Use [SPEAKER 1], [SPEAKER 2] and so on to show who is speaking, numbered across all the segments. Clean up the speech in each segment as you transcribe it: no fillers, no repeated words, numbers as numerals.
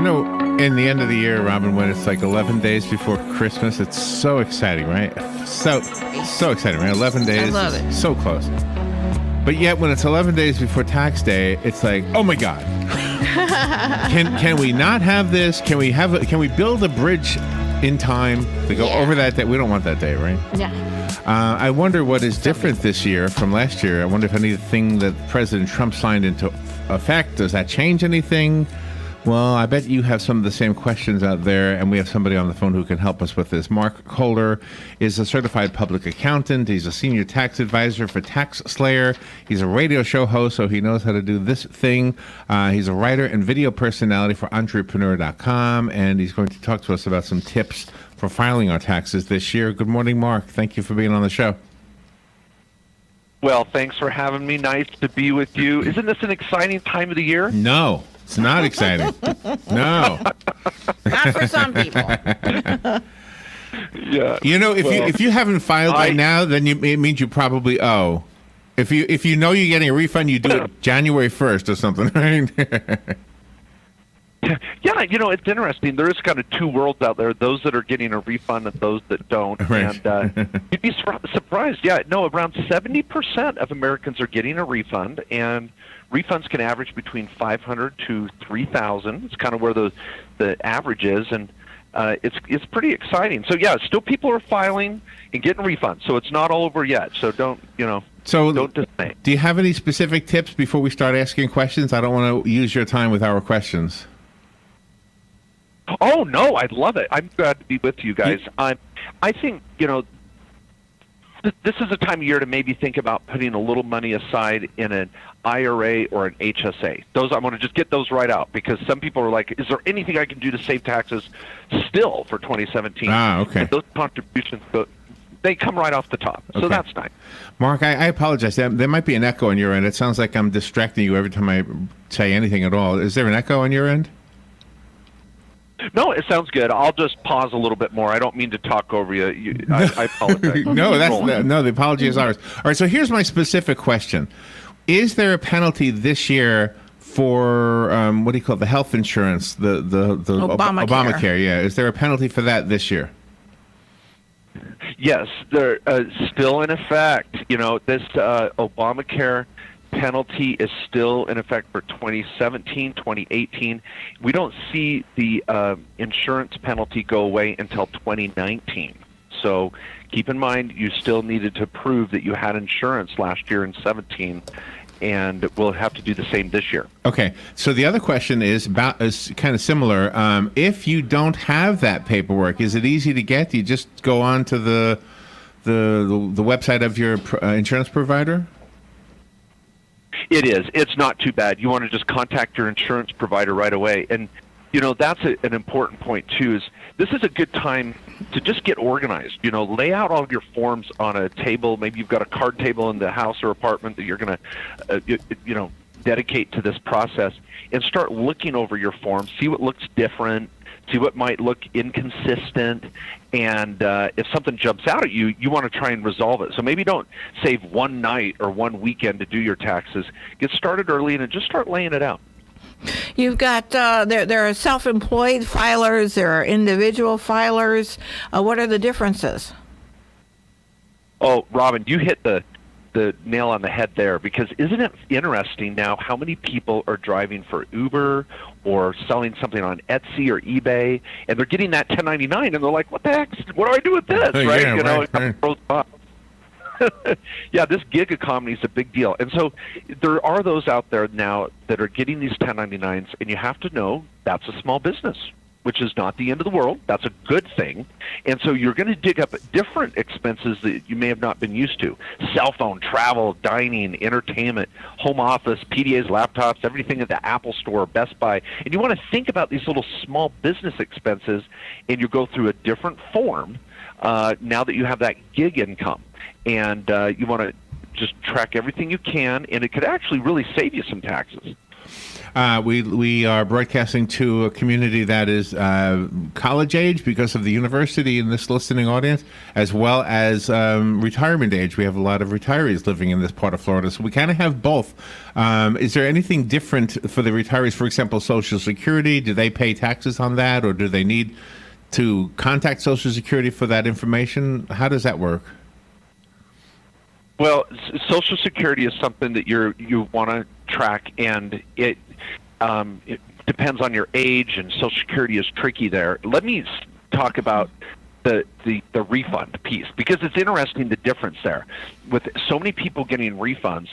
[SPEAKER 1] In the end of the year, Robin, when it's like 11 days before Christmas, it's so exciting, right? So exciting, right? 11 days.
[SPEAKER 2] I love it.
[SPEAKER 1] So close. But yet, when it's 11 days before tax day, it's like, oh my God. Can we not have this? Can we build a bridge in time to go over that day? We don't want that day, right?
[SPEAKER 2] Yeah.
[SPEAKER 1] I wonder what is different this year from last year. I wonder if anything that President Trump signed into effect, does that change anything? Well, I bet you have some of the same questions out there, and we have somebody on the phone who can help us with this. Mark Kohler is a certified public accountant. He's a senior tax advisor for Tax Slayer. He's a radio show host, so he knows how to do this thing. He's a writer and video personality for Entrepreneur.com, and he's going to talk to us about some tips for filing our taxes this year. Good morning, Mark. Thank you for being on the show.
[SPEAKER 3] Well, thanks for having me. Nice to be with you. Isn't this an exciting time of the year?
[SPEAKER 1] No. It's not exciting. No.
[SPEAKER 2] Not for some people.
[SPEAKER 3] Yeah.
[SPEAKER 1] If you haven't filed by now, then it means you probably owe. If you know you're getting a refund, you do it January 1st or something, right?
[SPEAKER 3] Yeah, it's interesting. There is kind of two worlds out there, those that are getting a refund and those that don't.
[SPEAKER 1] Right.
[SPEAKER 3] And you'd be surprised. Yeah, no, around 70% of Americans are getting a refund, and refunds can average between $500 to $3,000. It's kind of where the average is, and it's pretty exciting. So, yeah, still people are filing and getting refunds, so it's not all over yet. So don't dismay.
[SPEAKER 1] Do you have any specific tips before we start asking questions? I don't want to use your time with our questions.
[SPEAKER 3] Oh, no, I'd love it. I'm glad to be with you guys. I think, this is a time of year to maybe think about putting a little money aside in an IRA or an HSA. I want to just get those right out, because some people are like, is there anything I can do to save taxes still for 2017?
[SPEAKER 1] Okay.
[SPEAKER 3] And those contributions, they come right off the top. So that's nice.
[SPEAKER 1] Mark, I apologize. There might be an echo on your end. It sounds like I'm distracting you every time I say anything at all. Is there an echo on your end?
[SPEAKER 3] No, it sounds good. I'll just pause a little bit more. I don't mean to talk over you. I apologize.
[SPEAKER 1] No, the apology is ours. All right, so here's my specific question. Is there a penalty this year for, the health insurance, the Obamacare? Yeah, is there a penalty for that this year?
[SPEAKER 3] Yes, they're still in effect. This Obamacare penalty is still in effect for 2017, 2018. We don't see the insurance penalty go away until 2019. So keep in mind, you still needed to prove that you had insurance last year in 17, and we'll have to do the same this year.
[SPEAKER 1] Okay. So the other question is kind of similar. If you don't have that paperwork, is it easy to get? Do you just go on to the website of your insurance provider?
[SPEAKER 3] It is. It's not too bad. You want to just contact your insurance provider right away. And, that's an important point, too, is this is a good time to just get organized. Lay out all of your forms on a table. Maybe you've got a card table in the house or apartment that you're going to, dedicate to this process, and start looking over your forms, see what looks different, see what might look inconsistent, and if something jumps out at you, you want to try and resolve it. So maybe don't save one night or one weekend to do your taxes. Get started early and just start laying it out.
[SPEAKER 2] You've got, there are self-employed filers, there are individual filers. What are the differences?
[SPEAKER 3] Oh, Robin, you hit the nail on the head there, because isn't it interesting now how many people are driving for Uber or selling something on Etsy or eBay, and they're getting that 1099, and they're like, what the heck? What do I do with this? Right?
[SPEAKER 1] Yeah,
[SPEAKER 3] right. Yeah, this gig economy is a big deal. And so there are those out there now that are getting these 1099s, and you have to know that's a small business, which is not the end of the world. That's a good thing. And so you're going to dig up different expenses that you may have not been used to. Cell phone, travel, dining, entertainment, home office, PDAs, laptops, everything at the Apple Store, Best Buy. And you want to think about these little small business expenses, and you go through a different form now that you have that gig income. And you want to just track everything you can, and it could actually really save you some taxes.
[SPEAKER 1] We are broadcasting to a community that is college age because of the university in this listening audience, as well as retirement age. We have a lot of retirees living in this part of Florida, so we kind of have both. Is there anything different for the retirees? For example, Social Security, do they pay taxes on that, or do they need to contact Social Security for that information? How does that work?
[SPEAKER 3] Well, Social Security is something that you want to track, and it depends on your age, and Social Security is tricky there. Let me talk about the refund piece, because it's interesting, the difference there. With so many people getting refunds,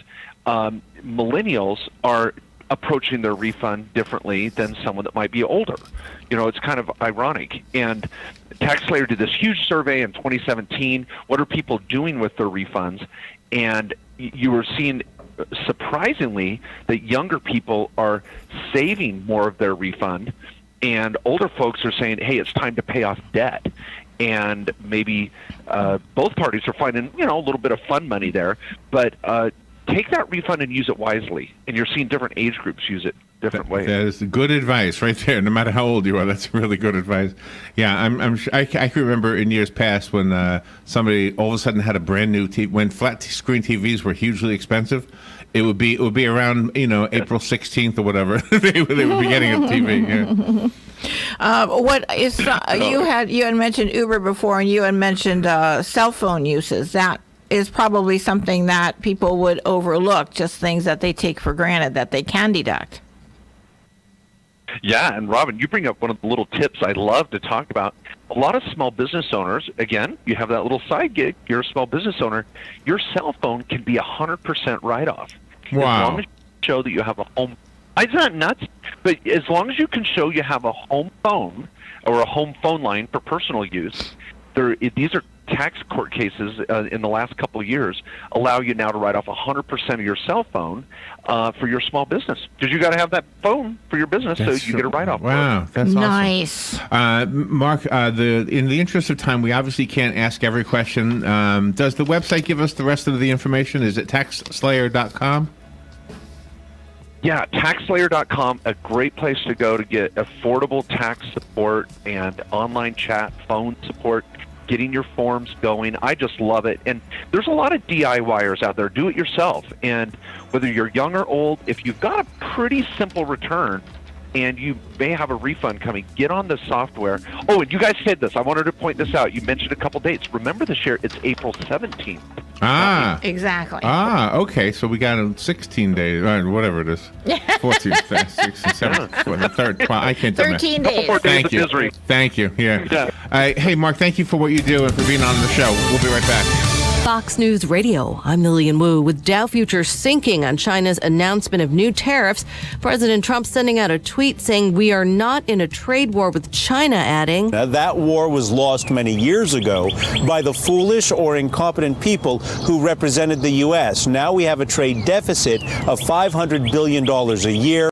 [SPEAKER 3] millennials are approaching their refund differently than someone that might be older. It's kind of ironic. And TaxSlayer did this huge survey in 2017. What are people doing with their refunds? And you were seeing, surprisingly, that younger people are saving more of their refund, and older folks are saying, hey, it's time to pay off debt. And maybe both parties are finding, a little bit of fun money there. But take that refund and use it wisely. And you're seeing different age groups use it different ways.
[SPEAKER 1] That is good advice right there. No matter how old you are, that's really good advice. Yeah, I can remember in years past when somebody all of a sudden had a brand new TV. When flat screen TVs were hugely expensive, it would be around April 16th or whatever they would be getting a TV. Yeah.
[SPEAKER 2] What is you had mentioned Uber before, and you had mentioned cell phone uses. That is probably something that people would overlook, just things that they take for granted that they can deduct.
[SPEAKER 3] Yeah, and Robin, you bring up one of the little tips I love to talk about. A lot of small business owners, again, you have that little side gig, you're a small business owner, your cell phone can be 100% write-off.
[SPEAKER 1] Wow.
[SPEAKER 3] As long as you show that you have a home, it's not nuts, but as long as you can show you have a home phone or a home phone line for personal use, these are tax court cases in the last couple of years allow you now to write off 100% of your cell phone for your small business, because you got to have that phone for your business, so you get a write-off.
[SPEAKER 1] Wow, that's
[SPEAKER 2] nice.
[SPEAKER 1] Awesome. Mark, in the interest of time, we obviously can't ask every question. Does the website give us the rest of the information? Is it taxslayer.com?
[SPEAKER 3] Yeah, taxslayer.com, a great place to go to get affordable tax support and online chat, phone support, getting your forms going. I just love it. And there's a lot of DIYers out there. Do it yourself. And whether you're young or old, if you've got a pretty simple return and you may have a refund coming, get on the software. Oh, and you guys said this. I wanted to point this out. You mentioned a couple dates. Remember this year, it's April 17th.
[SPEAKER 2] Exactly.
[SPEAKER 1] Okay. So we got 16 days, whatever it is. 14, 16, 17, 3rd, 12. I can't do
[SPEAKER 2] 13 days.
[SPEAKER 1] Thank you. Thank you. Yeah. Hey, Mark, thank you for what you do and for being on the show. We'll be right back.
[SPEAKER 4] Fox News Radio. I'm Lillian Wu. With Dow futures sinking on China's announcement of new tariffs, President Trump sending out a tweet saying we are not in a trade war with China, adding,
[SPEAKER 5] that war was lost many years ago by the foolish or incompetent people who represented the U.S. Now we have a trade deficit of $500 billion a year.